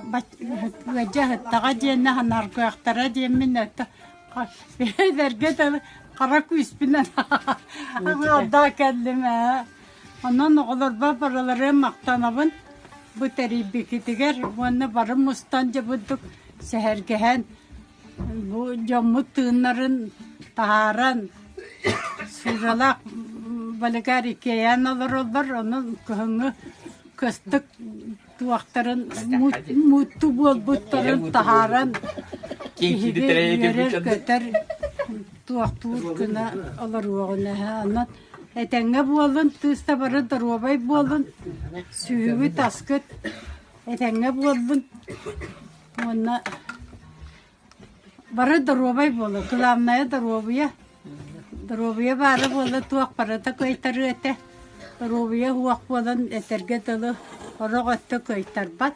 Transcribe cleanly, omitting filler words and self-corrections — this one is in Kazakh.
вәҗәһәттәгә дияне һанаргыяктара диемне Берге кара күспинен ада кәллеме. Анан оғыларба баралары мақтанабын. Бу тәрибекетігер, оны барым мұстан жабыдық сәхәргәһән. Бу жаммы тыыннарын тахаран, суралақ балыгар икеян олар олар, оның күхіңі көстік туақтарын мұтту бол бұттарын тахаран. Үйерер көтер туақтуыр күні олар оғына. Анан әтәңе болын, тұста бары дұруабай болын, сүйігі таскыт. Әтәңе болын, оны бары дұруабай болы, құламнайы дұруабыя. Дұруабыя бары болы туақ барыда көйтары әті. Дұруабыя хуақ болын әтерге дұлы, орақ өтті көйтар бат.